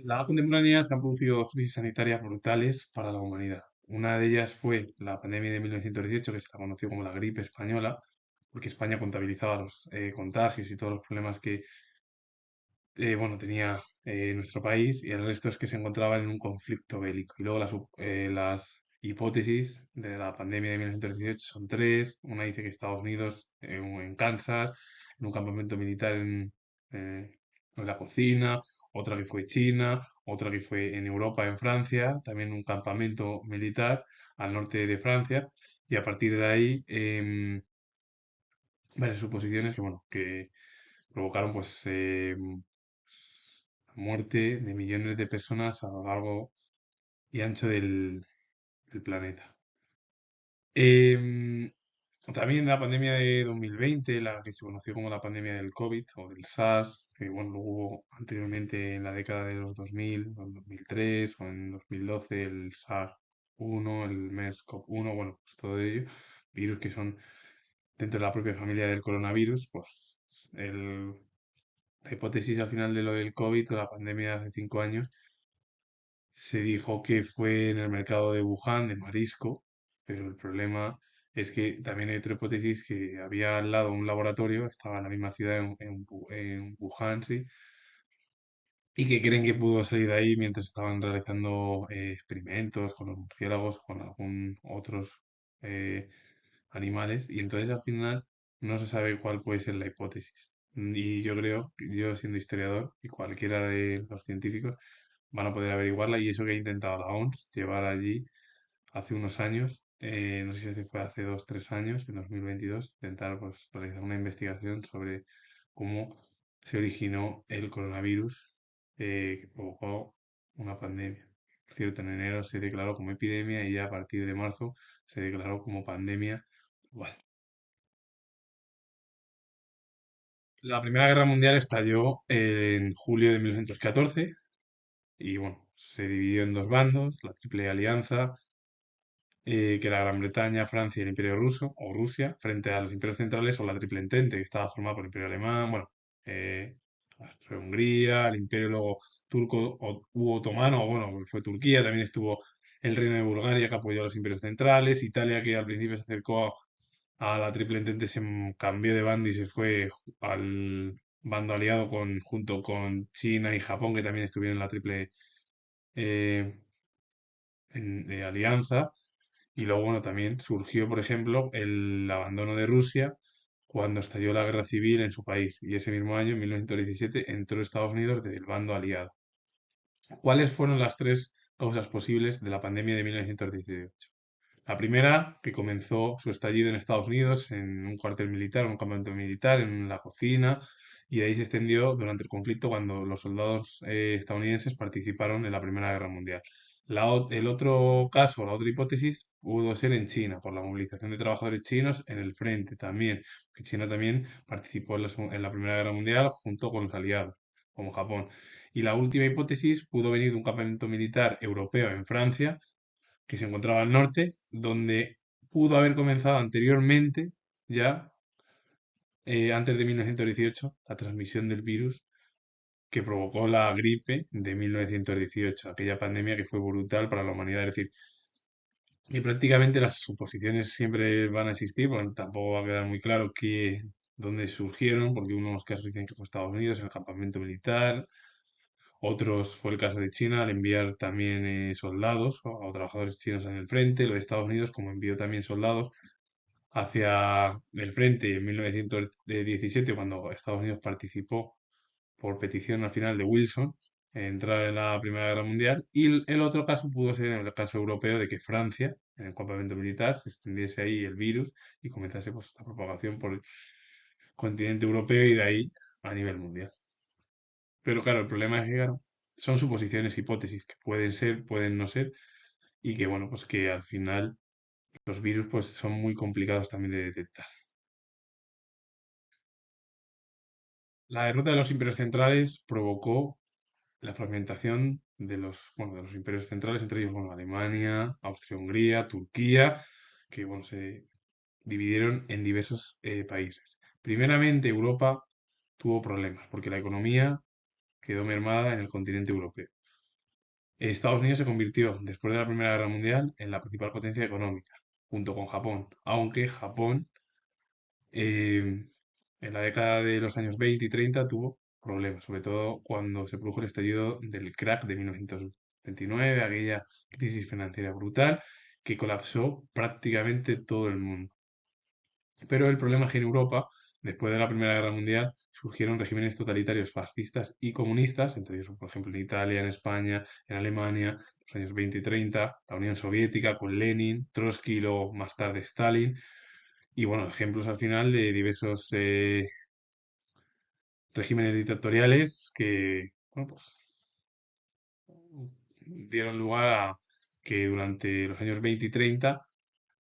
La edad contemporánea se han producido dos crisis sanitarias brutales para la humanidad. Una de ellas fue la pandemia de 1918, que se la conoció como la gripe española, porque España contabilizaba los contagios y todos los problemas que bueno, tenía nuestro país, y el resto es que se encontraban en un conflicto bélico. Y luego las hipótesis de la pandemia de 1918 son tres. Una dice que Estados Unidos, en Kansas, en un campamento militar eh, en la cocina; otra que fue China; otra que fue en Europa, en Francia, también un campamento militar al norte de Francia. Y a partir de ahí, varias suposiciones que, bueno, que provocaron pues la muerte de millones de personas a lo largo y ancho del planeta. Em, También la pandemia de 2020, la que se conoció como la pandemia del COVID o del SARS, que bueno, luego hubo anteriormente en la década de los 2000, o en 2003 o en 2012 el SARS-1, el MERS-CoV-1, bueno, pues todo ello, virus que son dentro de la propia familia del coronavirus. Pues el, la hipótesis al final de lo del COVID o la pandemia de hace 5 años, se dijo que fue en el mercado de Wuhan, de marisco, pero el problema es que también hay otra hipótesis, que había al lado un laboratorio, estaba en la misma ciudad, en Wuhan, sí, y que creen que pudo salir de ahí mientras estaban realizando experimentos con los murciélagos, con algún otros eh, animales, y entonces al final no se sabe cuál puede ser la hipótesis. Y yo creo, yo siendo historiador y cualquiera de los científicos, van a poder averiguarla, y eso que ha intentado la OMS llevar allí hace unos años, no sé si fue hace 2, 3 años, en 2022, intentar pues realizar una investigación sobre cómo se originó el coronavirus, que provocó una pandemia. Por cierto, en enero se declaró como epidemia y ya a partir de marzo se declaró como pandemia global. La Primera Guerra Mundial estalló en julio de 1914 y bueno, se dividió en dos bandos: la Triple Alianza, que era Gran Bretaña, Francia y el Imperio Ruso o Rusia, frente a los imperios centrales o la Triple Entente, que estaba formada por el Imperio Alemán, bueno, eh, Hungría, el Imperio luego turco u otomano, o bueno, fue Turquía; también estuvo el Reino de Bulgaria, que apoyó a los imperios centrales; Italia, que al principio se acercó a la Triple Entente, cambió de bando y se fue al bando aliado junto con China y Japón, que también estuvieron en la Triple eh, Alianza. Y luego, bueno, también surgió, por ejemplo, el abandono de Rusia cuando estalló la guerra civil en su país. Y ese mismo año, en 1917, entró Estados Unidos del bando aliado. ¿Cuáles fueron las tres causas posibles de la pandemia de 1918? La primera, que comenzó su estallido en Estados Unidos, en un cuartel militar, un campamento militar, en la cocina, y de ahí se extendió durante el conflicto cuando los soldados estadounidenses participaron en la Primera Guerra Mundial. El otro caso, la otra hipótesis, pudo ser en China, por la movilización de trabajadores chinos en el frente también, que China también participó en la Primera Guerra Mundial junto con los aliados, como Japón. Y la última hipótesis pudo venir de un campamento militar europeo en Francia, que se encontraba al norte, donde pudo haber comenzado anteriormente, ya antes de 1918, la transmisión del virus que provocó la gripe de 1918, aquella pandemia que fue brutal para la humanidad. Es decir, y prácticamente las suposiciones siempre van a existir, porque tampoco va a quedar muy claro dónde surgieron, porque unos casos dicen que fue Estados Unidos, en el campamento militar; otros fue el caso de China, al enviar también soldados o trabajadores chinos en el frente; lo de Estados Unidos, como envió también soldados hacia el frente en 1917, cuando Estados Unidos participó por petición al final de Wilson en entrar en la Primera Guerra Mundial. Y el otro caso pudo ser en el caso europeo, de que Francia, en el campamento militar, se extendiese ahí el virus y comenzase pues la propagación por el continente europeo y de ahí a nivel mundial. Pero claro, el problema es que claro, son suposiciones, hipótesis, que pueden ser, pueden no ser, y que bueno, pues que al final los virus pues son muy complicados también de detectar. La derrota de los imperios centrales provocó la fragmentación bueno, de los imperios centrales, entre ellos, bueno, Alemania, Austria-Hungría, Turquía, que bueno, se dividieron en diversos países. Primeramente, Europa tuvo problemas porque la economía quedó mermada en el continente europeo. Estados Unidos se convirtió, después de la Primera Guerra Mundial, en la principal potencia económica, junto con Japón, aunque Japón eh, en la década de los años 20 y 30 tuvo problemas, sobre todo cuando se produjo el estallido del crack de 1929, aquella crisis financiera brutal que colapsó prácticamente todo el mundo. Pero el problema es que en Europa, después de la Primera Guerra Mundial, surgieron regímenes totalitarios fascistas y comunistas, entre ellos, por ejemplo, en Italia, en España, en Alemania, los años 20 y 30, la Unión Soviética con Lenin, Trotsky y luego más tarde Stalin, y bueno, ejemplos al final de diversos regímenes dictatoriales que, bueno, pues dieron lugar a que durante los años 20 y 30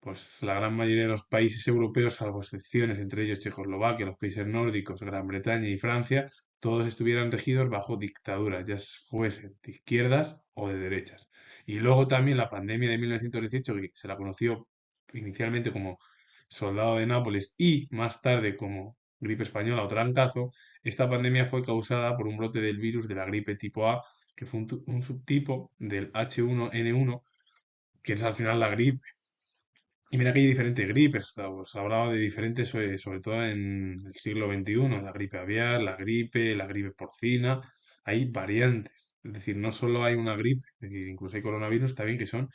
pues la gran mayoría de los países europeos, salvo excepciones, entre ellos Checoslovaquia, los países nórdicos, Gran Bretaña y Francia, todos estuvieran regidos bajo dictaduras, ya fuesen de izquierdas o de derechas. Y luego también la pandemia de 1918, que se la conoció inicialmente como soldado de Nápoles y más tarde como gripe española o trancazo, esta pandemia fue causada por un brote del virus de la gripe tipo A, que fue un subtipo del H1N1, que es al final la gripe. Y mira que hay diferentes gripes, os hablaba de diferentes, sobre todo en el siglo XXI, la gripe aviar, la gripe porcina, hay variantes. Es decir, no solo hay una gripe, es decir, incluso hay coronavirus también que son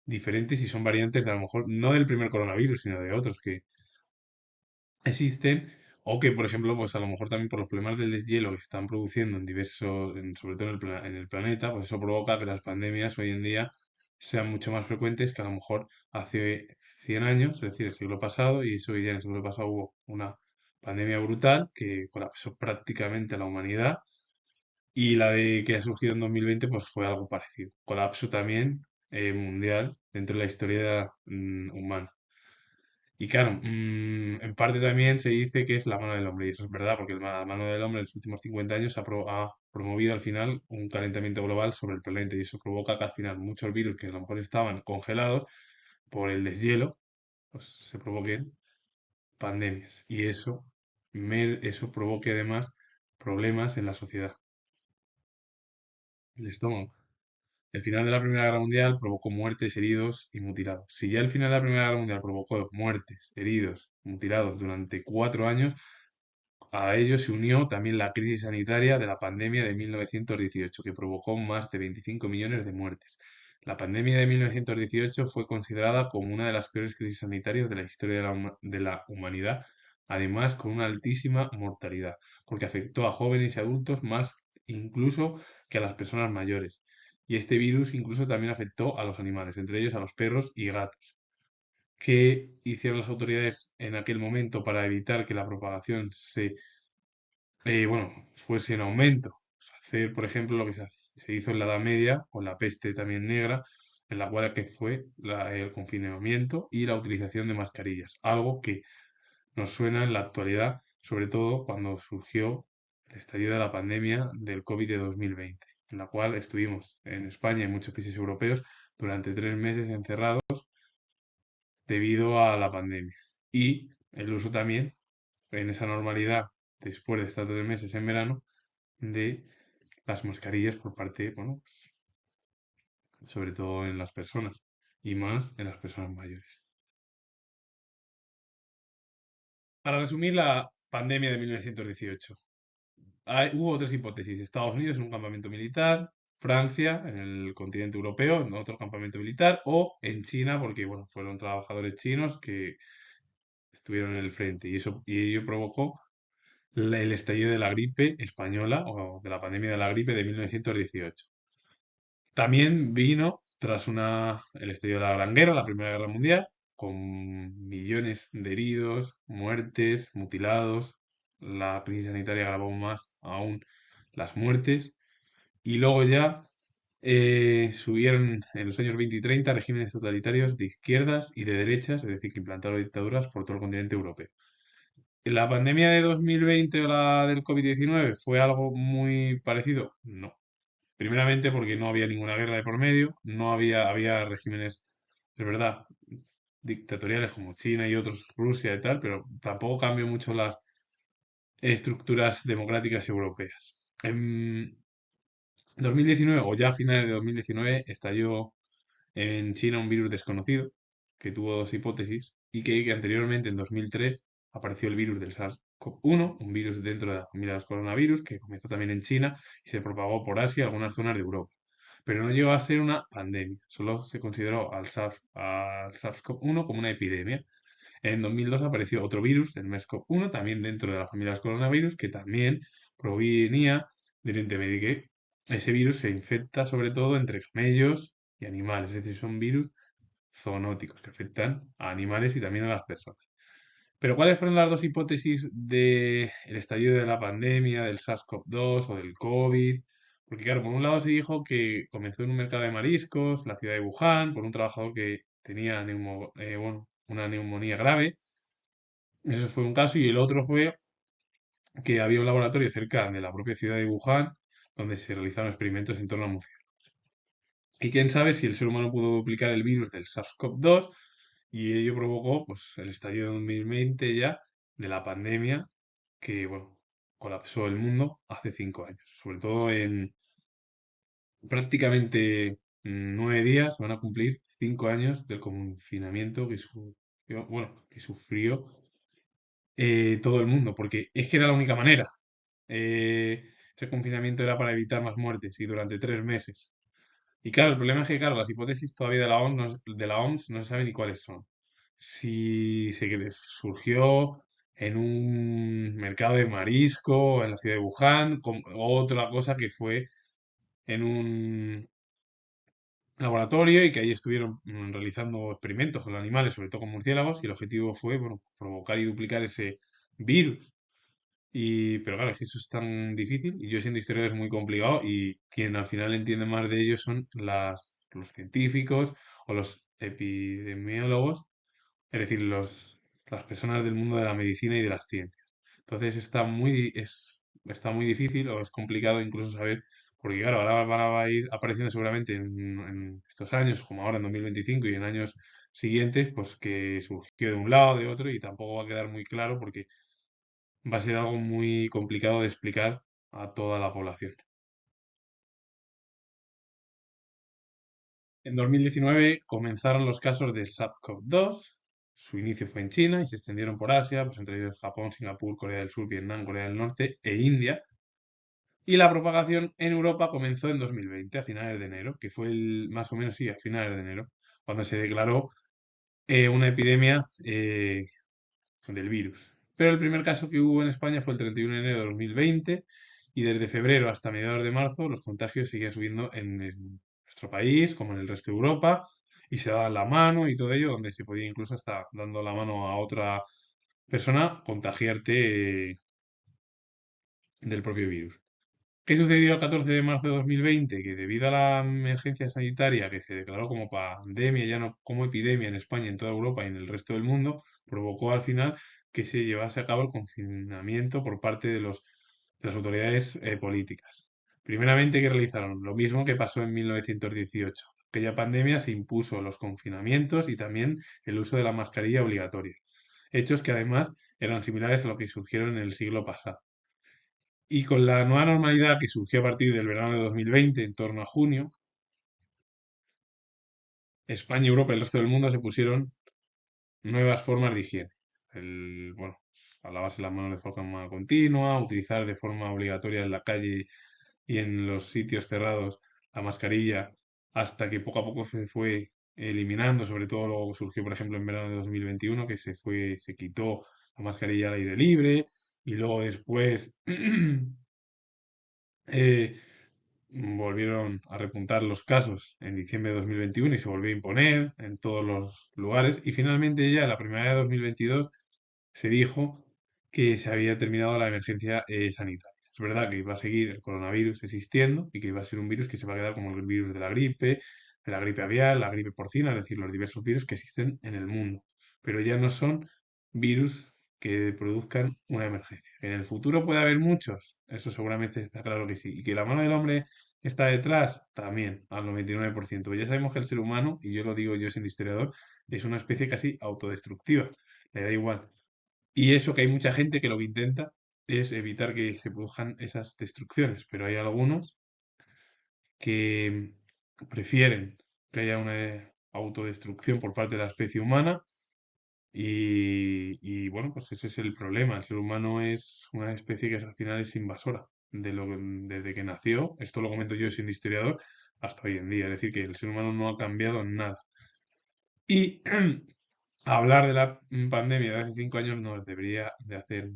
diferentes y son variantes de a lo mejor no del primer coronavirus, sino de otros que existen, o que, por ejemplo, pues a lo mejor también por los problemas del deshielo que se están produciendo en diversos, sobre todo en en el planeta, pues eso provoca que las pandemias hoy en día sean mucho más frecuentes que a lo mejor hace 100 años, es decir, el siglo pasado, y eso hoy día en el siglo pasado hubo una pandemia brutal que colapsó prácticamente a la humanidad, y la de que ha surgido en 2020 pues fue algo parecido. Colapso también mundial dentro de la historia humana. Y claro, en parte también se dice que es la mano del hombre, y eso es verdad, porque la mano del hombre en los últimos 50 años ha promovido al final un calentamiento global sobre el planeta, y eso provoca que al final muchos virus que a lo mejor estaban congelados por el deshielo, pues se provoquen pandemias. Y eso provoque además problemas en la sociedad. El estómago. El final de la Primera Guerra Mundial provocó muertes, heridos y mutilados. Si ya el final de la Primera Guerra Mundial provocó muertes, heridos, mutilados durante 4 años, a ello se unió también la crisis sanitaria de la pandemia de 1918, que provocó más de 25 millones de muertes. La pandemia de 1918 fue considerada como una de las peores crisis sanitarias de la historia de la humanidad, además con una altísima mortalidad, porque afectó a jóvenes y adultos más incluso que a las personas mayores. Y este virus incluso también afectó a los animales, entre ellos a los perros y gatos. ¿Qué hicieron las autoridades en aquel momento para evitar que la propagación fuese en aumento? Pues hacer, por ejemplo, lo que se hizo en la Edad Media, con la peste también negra, en la cual que fue el confinamiento y la utilización de mascarillas, algo que nos suena en la actualidad, sobre todo cuando surgió el estallido de la pandemia del COVID de 2020, en la cual estuvimos en España y en muchos países europeos durante 3 meses encerrados debido a la pandemia. Y el uso también, en esa normalidad, después de estar 3 meses en verano, de las mascarillas por parte, bueno, pues, sobre todo en las personas y más en las personas mayores. Para resumir la pandemia de 1918, hubo tres hipótesis. Estados Unidos en un campamento militar, Francia en el continente europeo en otro campamento militar o en China porque bueno, fueron trabajadores chinos que estuvieron en el frente y ello provocó el estallido de la gripe española o de la pandemia de la gripe de 1918. También vino tras el estallido de la Gran Guerra, la Primera Guerra Mundial, con millones de heridos, muertes, mutilados. La crisis sanitaria agravó más aún las muertes. Y luego ya subieron en los años 20 y 30 regímenes totalitarios de izquierdas y de derechas, es decir, que implantaron dictaduras por todo el continente europeo. ¿La pandemia de 2020 o la del COVID-19 fue algo muy parecido? No. Primeramente porque no había ninguna guerra de por medio, no había regímenes, es verdad, dictatoriales como China y otros, Rusia y tal, pero tampoco cambió mucho las estructuras democráticas europeas. Em, 2019 o ya a finales de 2019 estalló en China un virus desconocido que tuvo dos hipótesis y que anteriormente en 2003 apareció el virus del SARS-CoV-1, un virus dentro de la familia de los coronavirus que comenzó también en China y se propagó por Asia y algunas zonas de Europa. Pero no llegó a ser una pandemia, solo se consideró al SARS-CoV-1 como una epidemia. En 2002 apareció otro virus, el MERS-CoV-1, también dentro de la familia de los coronavirus, que también provenía del Oriente Medio. Y que ese virus se infecta sobre todo entre camellos y animales, es decir, son virus zoonóticos que afectan a animales y también a las personas. Pero ¿cuáles fueron las dos hipótesis del estallido de la pandemia, del SARS-CoV-2 o del COVID? Porque claro, por un lado se dijo que comenzó en un mercado de mariscos, la ciudad de Wuhan, por un trabajador que tenía bueno, una neumonía grave. Eso fue un caso y el otro fue que había un laboratorio cerca de la propia ciudad de Wuhan donde se realizaron experimentos en torno a murciélagos. Y quién sabe si el ser humano pudo duplicar el virus del SARS-CoV-2 y ello provocó pues, el estallido de 2020 ya de la pandemia que bueno, colapsó el mundo hace 5 años. Sobre todo en prácticamente 9 días se van a cumplir 5 años del confinamiento que sufrió todo el mundo, porque es que era la única manera. Ese confinamiento era para evitar más muertes y durante 3 meses. Y claro, el problema es que, claro, las hipótesis todavía de la OMS no se sabe ni cuáles son. Si surgió en un mercado de marisco en la ciudad de Wuhan, otra cosa que fue en un laboratorio y que ahí estuvieron realizando experimentos con los animales, sobre todo con murciélagos, y el objetivo fue, bueno, provocar y duplicar ese virus. Pero claro, es que eso es tan difícil y yo siendo historiador es muy complicado y quien al final entiende más de ello son los científicos o los epidemiólogos, es decir, las personas del mundo de la medicina y de las ciencias. Entonces está muy difícil o es complicado incluso saber, porque claro, ahora van a ir apareciendo seguramente en estos años, como ahora en 2025 y en años siguientes, pues que surgió de un lado, de otro y tampoco va a quedar muy claro porque va a ser algo muy complicado de explicar a toda la población. En 2019 comenzaron los casos del SARS-CoV-2. Su inicio fue en China y se extendieron por Asia, pues entre ellos Japón, Singapur, Corea del Sur, Vietnam, Corea del Norte e India. Y la propagación en Europa comenzó en 2020, a finales de enero, que fue más o menos, sí, a finales de enero, cuando se declaró una epidemia del virus. Pero el primer caso que hubo en España fue el 31 de enero de 2020 y desde febrero hasta mediados de marzo los contagios seguían subiendo en nuestro país como en el resto de Europa y se daban la mano y todo ello, donde se podía incluso estar dando la mano a otra persona contagiarte del propio virus. ¿Qué sucedió el 14 de marzo de 2020? Que debido a la emergencia sanitaria que se declaró como pandemia, ya no como epidemia en España, en toda Europa y en el resto del mundo, provocó al final que se llevase a cabo el confinamiento por parte de las autoridades políticas. Primeramente, ¿qué realizaron? Lo mismo que pasó en 1918. Aquella pandemia se impuso los confinamientos y también el uso de la mascarilla obligatoria. Hechos que además eran similares a lo que surgieron en el siglo pasado. Y con la nueva normalidad que surgió a partir del verano de 2020, en torno a junio, España, Europa y el resto del mundo se pusieron nuevas formas de higiene. Bueno, a lavarse las manos de forma continua, utilizar de forma obligatoria en la calle y en los sitios cerrados la mascarilla, hasta que poco a poco se fue eliminando, sobre todo luego surgió, por ejemplo, en verano de 2021, que se quitó la mascarilla al aire libre, y luego después eh, volvieron a repuntar los casos en diciembre de 2021 y se volvió a imponer en todos los lugares. Y finalmente ya en la primavera de 2022 se dijo que se había terminado la emergencia sanitaria. Es verdad que iba a seguir el coronavirus existiendo y que iba a ser un virus que se va a quedar como el virus de la gripe aviar, la gripe porcina, es decir, los diversos virus que existen en el mundo. Pero ya no son virus que produzcan una emergencia. En el futuro puede haber muchos, eso seguramente está claro que sí. Y que la mano del hombre está detrás, también, al 99%. Ya sabemos que el ser humano, y yo lo digo yo siendo historiador, es una especie casi autodestructiva. Le da igual. Y eso que hay mucha gente que lo que intenta es evitar que se produzcan esas destrucciones, pero hay algunos que prefieren que haya una autodestrucción por parte de la especie humana y, bueno, pues ese es el problema. El ser humano es una especie que al final es invasora. Desde que nació, esto lo comento yo siendo historiador, hasta hoy en día. Es decir, que el ser humano no ha cambiado en nada. Y hablar de la pandemia de hace 5 años nos debería de hacer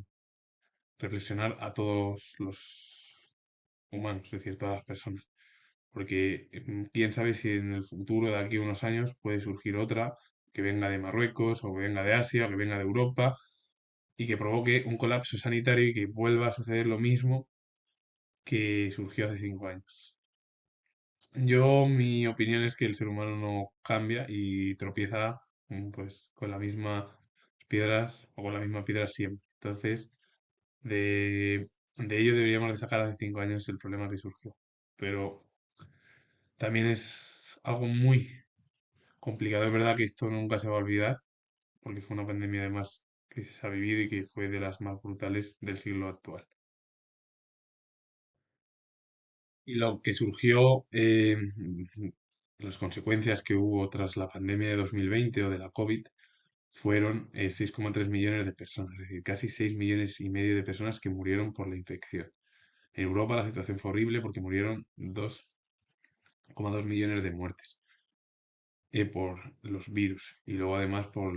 reflexionar a todos los humanos, es decir, todas las personas. Porque quién sabe si en el futuro, de aquí a unos años, puede surgir otra que venga de Marruecos o que venga de Asia o que venga de Europa y que provoque un colapso sanitario y que vuelva a suceder lo mismo que surgió hace 5 años. Mi opinión es que el ser humano no cambia y tropieza pues con las mismas piedras o con la misma piedra siempre. Entonces, de ello deberíamos de sacar hace 5 años el problema que surgió. Pero también es algo muy complicado. Es verdad que esto nunca se va a olvidar, porque fue una pandemia además que se ha vivido y que fue de las más brutales del siglo actual. Y lo que surgió, las consecuencias que hubo tras la pandemia de 2020 o de la COVID, fueron 6,3 millones de personas, es decir, casi 6,5 millones de personas que murieron por la infección. En Europa la situación fue horrible porque murieron 2,2 millones de muertes por los virus y luego además por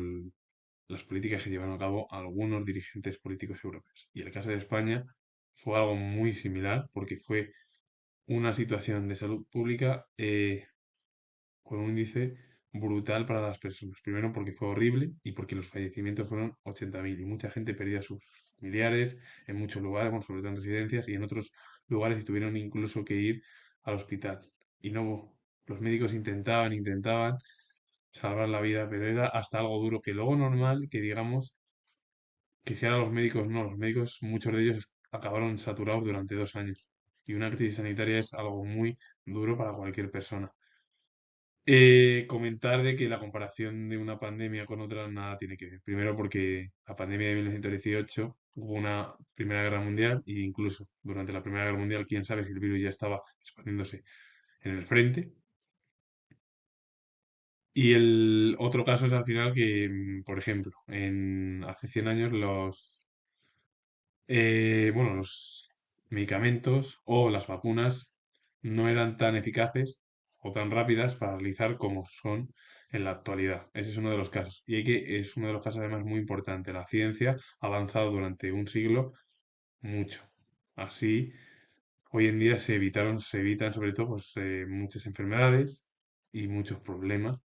las políticas que llevaron a cabo algunos dirigentes políticos europeos. Y el caso de España fue algo muy similar porque fue una situación de salud pública con un índice brutal para las personas. Primero porque fue horrible y porque los fallecimientos fueron 80.000 y mucha gente perdió a sus familiares en muchos lugares, bueno, sobre todo en residencias y en otros lugares y tuvieron incluso que ir al hospital. Y no, los médicos intentaban salvar la vida, pero era hasta algo duro, que luego normal, que digamos, que si ahora los médicos no, los médicos, muchos de ellos acabaron saturados durante 2 años. Y una crisis sanitaria es algo muy duro para cualquier persona. Comentar de que la comparación de una pandemia con otra nada tiene que ver. Primero porque la pandemia de 1918 hubo una Primera Guerra Mundial e incluso durante la Primera Guerra Mundial, quién sabe si el virus ya estaba expandiéndose en el frente. Y el otro caso es al final que, por ejemplo, hace 100 años los medicamentos o las vacunas no eran tan eficaces o tan rápidas para realizar como son en la actualidad. Ese es uno de los casos. Es uno de los casos además muy importante. La ciencia ha avanzado durante un siglo mucho. Así, hoy en día se evitan sobre todo pues, muchas enfermedades y muchos problemas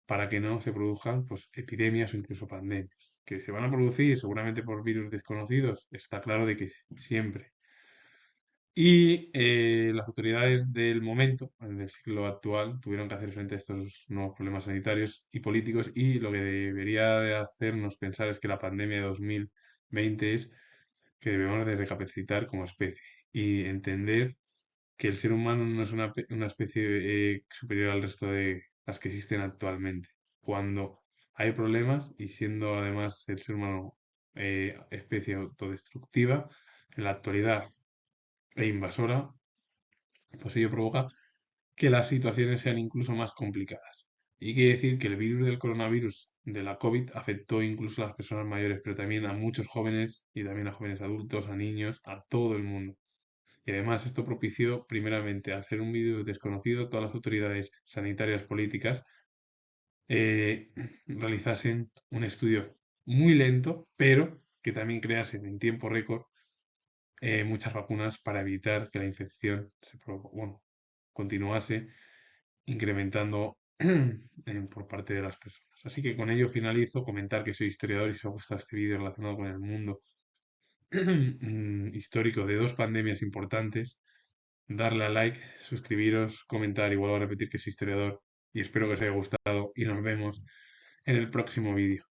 para que no se produzcan pues, epidemias o incluso pandemias. Que se van a producir seguramente por virus desconocidos, está claro de que siempre. Y las autoridades del momento, del siglo actual, tuvieron que hacer frente a estos nuevos problemas sanitarios y políticos y lo que debería de hacernos pensar es que la pandemia de 2020 es que debemos de recapacitar como especie y entender que el ser humano no es una especie superior al resto de las que existen actualmente. Cuando hay problemas y siendo además el ser humano especie autodestructiva, en la actualidad e invasora, pues ello provoca que las situaciones sean incluso más complicadas. Y quiere decir que el virus del coronavirus de la COVID afectó incluso a las personas mayores, pero también a muchos jóvenes y también a jóvenes adultos, a niños, a todo el mundo. Y además esto propició, primeramente, al ser un virus desconocido, todas las autoridades sanitarias políticas eh, realizasen un estudio muy lento, pero que también creasen en tiempo récord muchas vacunas para evitar que la infección continuase incrementando por parte de las personas. Así que con ello finalizo, comentar que soy historiador y si os ha gustado este vídeo relacionado con el mundo histórico de dos pandemias importantes, darle a like, suscribiros, comentar y vuelvo a repetir que soy historiador y espero que os haya gustado y nos vemos en el próximo vídeo.